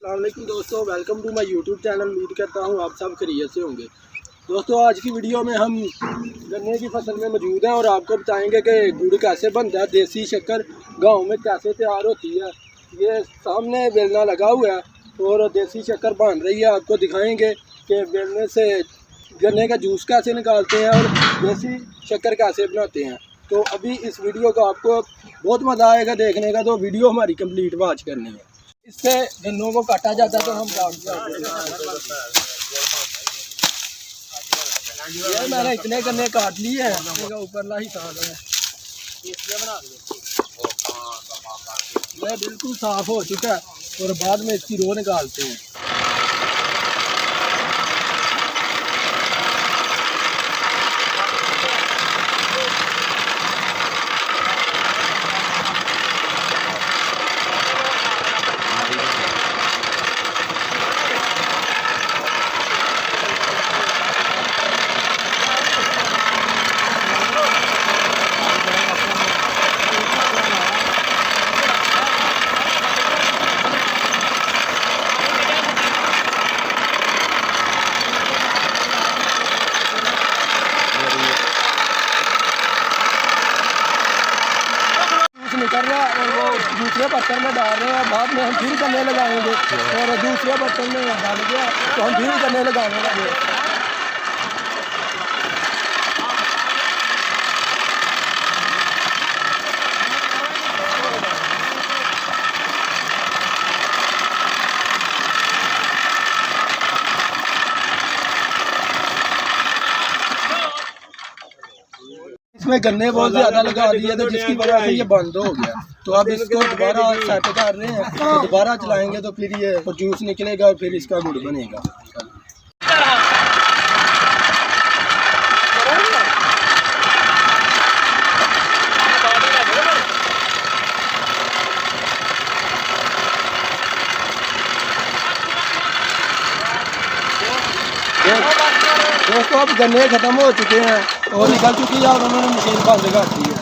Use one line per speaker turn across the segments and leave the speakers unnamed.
अस्सलाम वालेकुम दोस्तों, welcome to my YouTube channel. उम्मीद करता हूँ आप सब खैरियत से होंगे। दोस्तों आज की वीडियो में हम गन्ने की फसल में मौजूद हैं और आपको बताएंगे कि गुड़ कैसे बनता है, देसी शक्कर गांव में कैसे तैयार होती है। ये सामने बेलना लगा हुआ है और देसी शक्कर बन रही है। आपको दिखाएंगे कि बेलने से गन्ने का जूस कैसे निकालते हैं और देसी शक्कर कैसे बनाते हैं। तो अभी इस वीडियो को आपको बहुत मज़ा आएगा देखने का, तो वीडियो हमारी कंप्लीट वॉच करनी है। इससे गन्नों को काटा जाता है तो हम ये मैंने इतने गन्ने काट लिए हैं, ऊपरला ही साफ है। ये बिल्कुल साफ हो चुका है और बाद में इसकी रो निकालते हैं। निकल रहा है और वो दूसरे बर्तन में डाल रहे हैं। बाद में हम फिर गन्ने लगाएंगे और दूसरे बर्तन में डाल गया तो हम फिर गन्ने लगाने लगे। इसमें गन्ने बहुत ज़्यादा लगा दिए थे जिसकी वजह से ये बंद हो गया। तो अब इसको दोबारा सेट कर रहे हैं, तो दोबारा चलाएंगे तो फिर ये जूस निकलेगा और फिर इसका गुड़ बनेगा। दोस्तों अब गन्ने ख़त्म हो चुके हैं और निकल चुकी है और उन्होंने मशीन बंद कर दी है,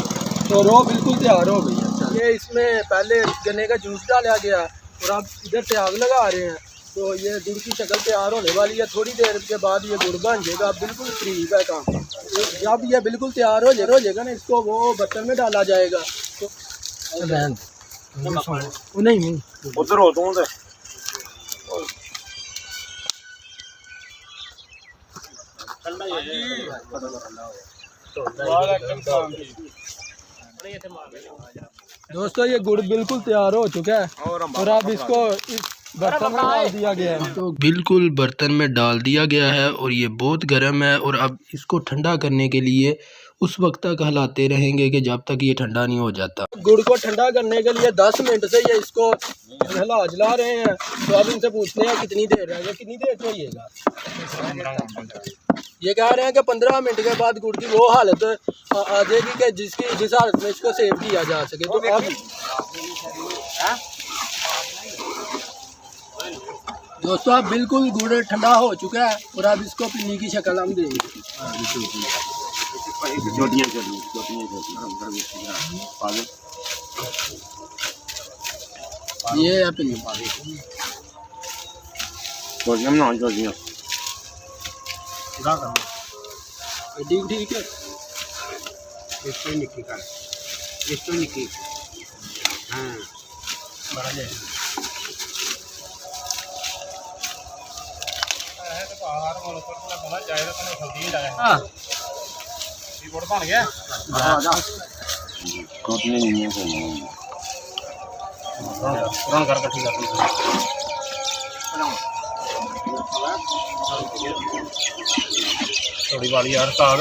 तो रो बिल्कुल तैयार हो गई है। ये इसमें पहले गन्ने का जूस डाला गया और अब इधर से आग लगा रहे हैं, तो ये गुड़ की शक्ल तैयार होने वाली है। थोड़ी देर के बाद ये गुड़ बन जाएगा, बिल्कुल करीब है काम। तो जब ये बिल्कुल तैयार हो जाएगा ना, इसको वो बर्तन में डाला जाएगा। तो नहीं उधर हो तो दोस्तों ये गुड़ बिल्कुल तैयार हो चुका है और अब इसको इस बर्तन में डाल दिया गया है। तो
बिल्कुल बर्तन में डाल दिया गया है और ये बहुत गर्म है और अब इसको ठंडा करने के लिए उस वक्त तक हिलाते रहेंगे कि जब तक ये ठंडा नहीं हो जाता।
गुड़ को ठंडा करने के लिए 10 मिनट से ये इसको जला रहे हैं। तो अब इनसे पूछते हैं कितनी देर है, ये कितनी देर चाहिएगा। ये कह रहे हैं कि 15 मिनट के बाद गुड़ की वो हालत आ जाएगी कि जिस हालत में इसको सेव किया जा सके। तो अब दोस्तों अब बिल्कुल गुड़ ठंडा हो चुका है और अब इसको पीने की शक्ल हम देंगे। ये है पीने ठीक है।
इसको निकी कर, इसको निकी, हाँ बड़ा जाए। हाँ बोर्ड बन गया। थोड़ी वाली यार तार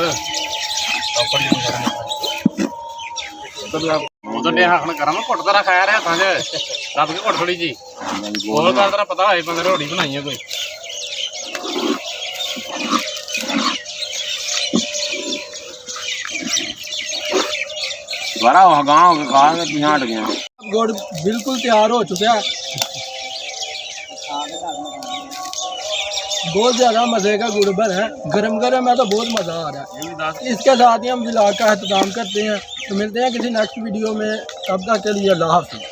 घुट तेरा खाया रहा हाथों च रब के घुट थोड़ी जी बोल कर तेरा पता है बंदे रोटी बनाई है कोई।
गुड़ बिल्कुल तैयार हो चुका है, बहुत ज़्यादा मज़े का गुड़ बन है। गरम गरम है तो बहुत मज़ा आ रहा है। इसके साथ ही हम व्लॉग का अख्ताम करते हैं। तो मिलते हैं किसी नेक्स्ट वीडियो में, तब तक के लिए अल्लाह हाफ़िज़।